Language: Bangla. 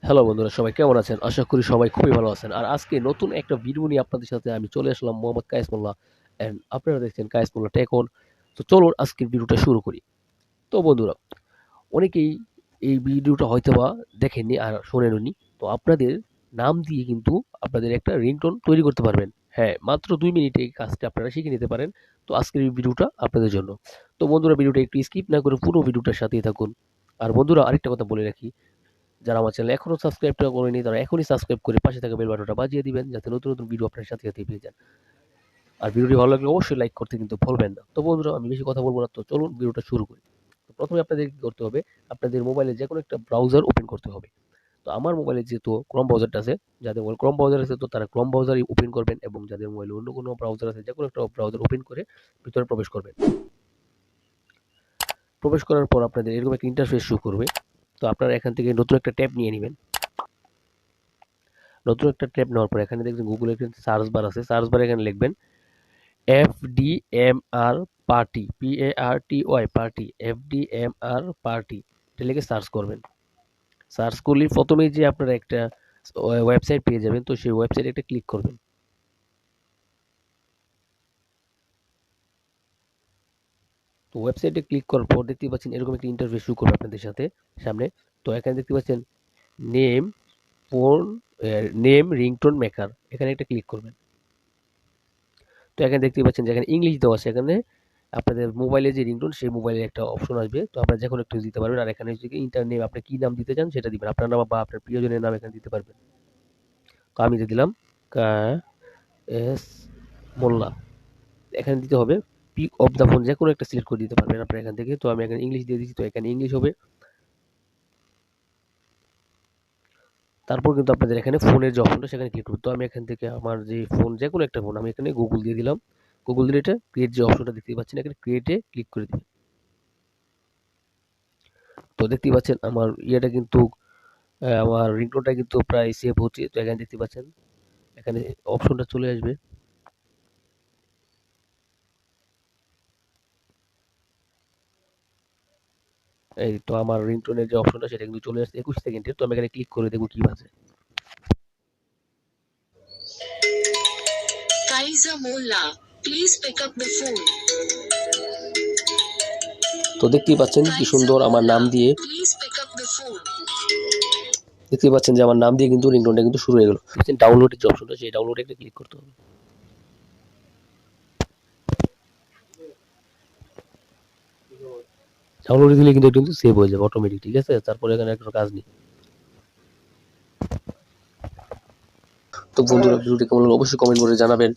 হ্যালো বন্ধুরা, সবাই কেমন আছেন? আশা করি সবাই খুবই ভালো আছেন। আর আজকে নতুন একটা ভিডিও নিয়ে আপনাদের সাথে আমি চলে আসলাম, মোহাম্মদ কায়েস মোল্লা। অ্যান্ড আপনারা দেখছেন কায়েস মোল্লা টেক অন। তো চলুন আজকের ভিডিওটা শুরু করি। তো বন্ধুরা, অনেকেই এই ভিডিওটা হয়তোবা দেখেননি আর শোনেননি। তো আপনাদের নাম দিয়ে কিন্তু আপনাদের একটা রিংটোন তৈরি করতে পারবেন। হ্যাঁ, মাত্র ২ মিনিটে এই কাজটা আপনারা শিখে নিতে পারেন। তো আজকের এই ভিডিওটা আপনাদের জন্য। তো বন্ধুরা, ভিডিওটা একটু স্কিপ না করে পুরো ভিডিওটার সাথেই থাকুন। আর বন্ধুরা, আরেকটা কথা বলে রাখি, যারা আমার চ্যানেল এখনো সাবস্ক্রাইবটা করেনি তারা এখনই সাবস্ক্রাইব করে পাশে থাকা বেল বাটনটা বাজিয়ে দিবেন, যাতে নতুন নতুন ভিডিও আপনার সাথে সাথে পেয়ে যান। আর ভিডিওটি ভালো লাগলে অবশ্যই লাইক করতে কিন্তু ভুলবেন না। তো বন্ধুরা, আমি বেশি কথা বলবো না, তো চলুন ভিডিওটা শুরু করি। তো প্রথমে আপনাদের কি করতে হবে, আপনাদের মোবাইলে যে কোনো একটা ব্রাউজার ওপেন করতে হবে। তো আমার মোবাইলে যেহেতু ক্রোম ব্রাউজারটা আছে, যাদের মোবাইল ক্রোম ব্রাউজার আছে তো তারা ক্রোম ব্রাউজারই ওপেন করবেন, এবং যাদের মোবাইলে অন্য কোনো ব্রাউজার আছে যে কোনো একটা ব্রাউজার ওপেন করে ভিতরে প্রবেশ করবেন। প্রবেশ করার পর আপনাদের এরকম একটা ইন্টারফেস শো করবে। তো আপনারা এখান থেকে নতুন একটা ট্যাব নিয়ে নেবেন। নতুন একটা ট্যাব নেওয়ার পর এখানে দেখবেন গুগলে একটা সার্চ বার আছে। সার্চ বারে এখানে লিখবেন FDMR party, PARTY party, FDMR party, এটা লিখে সার্চ করবেন। সার্চ করলে প্রথমেই যে আপনারা একটা ওয়েবসাইট পেয়ে যাবেন, তো সেই ওয়েবসাইটে একটা ক্লিক করবেন। তো ওয়েবসাইটে ক্লিক করার পর দেখতে পাচ্ছেন এরকম একটা ইন্টারফেস শুরু করবে আপনাদের সাথে সামনে। তো এখানে দেখতে পাচ্ছেন name phone, name ringtone maker, এখানে একটা ক্লিক করবেন। তো এখানে দেখতে পাচ্ছেন যে এখানে ইংলিশ দেওয়া আছে। এখানে আপনাদের মোবাইলে যে রিংটোন সেই মোবাইলের একটা অপশন আসবে, তো আপনারা যে কোনো একটা দিতে পারবেন। আর এখানে হচ্ছে কি ইন্টার নেম, আপনি কি নাম দিতে চান সেটা দিবেন, আপনার নাম বা আপনার প্রিয়জনের নাম এখানে দিতে পারবেন। তো আমি দিয়ে দিলাম এস মোল্লা। এখানে দিতে হবে পিক অফ দ্য ফোন, যে কোনো একটা সিলেক্ট করে দিতে পারবেন আপনার এখান থেকে। তো আমি এখানে ইংলিশ দিয়ে দিচ্ছি, তো এখানে ইংলিশ হবে। তারপর কিন্তু আপনাদের এখানে ফোনের যে অপশনটা সেখানে ক্লিক করুন। তো আমি এখান থেকে আমার যে ফোন, যে কোনো একটা ফোন, আমি এখানে গুগল দিয়ে দিলাম। গুগল দিলে এটা ক্রিয়েট যে অপশনটা দেখতে পাচ্ছেন, এখানে ক্রিয়েটে ক্লিক করে দিবেন। তো দেখতেই পাচ্ছেন আমার ইয়েটা কিন্তু আমার রিংটোনটা কিন্তু প্রায় সেভ হচ্ছে। তো এখানে দেখতে পাচ্ছেন এখানে অপশনটা চলে আসবে। এই তো আমার রিংটোনের যে অপশনটা সেটা কিন্তু চলে আসছে ২১ সেকেন্ডের। তো আমি এখানে ক্লিক করে দেখব কি বাজে। Kaiser Mollah, please pick up the phone. তো দেখতেই পাচ্ছেন কি Kaiser সুন্দর আমার নাম Mollah, দিয়ে, please pick up the phone. দেখতেই পাচ্ছেন যে আমার নাম দিয়ে কিন্তু রিংটোনটা কিন্তু শুরু হয়ে গেল। ডাউনলোডের যে অপশনটা সেই ডাউনলোডে একটা ক্লিক করতে হবে। ডাউনলোডে দিলে কিন্তু এটা কিন্তু সেভ হয়ে যাবে অটোমেটিক, ঠিক আছে? তারপরে এখানে একটা কাজ নেই। তো বন্ধুরা, ভিডিওটি কেমন লাগলো অবশ্যই কমেন্ট করে জানাবেন।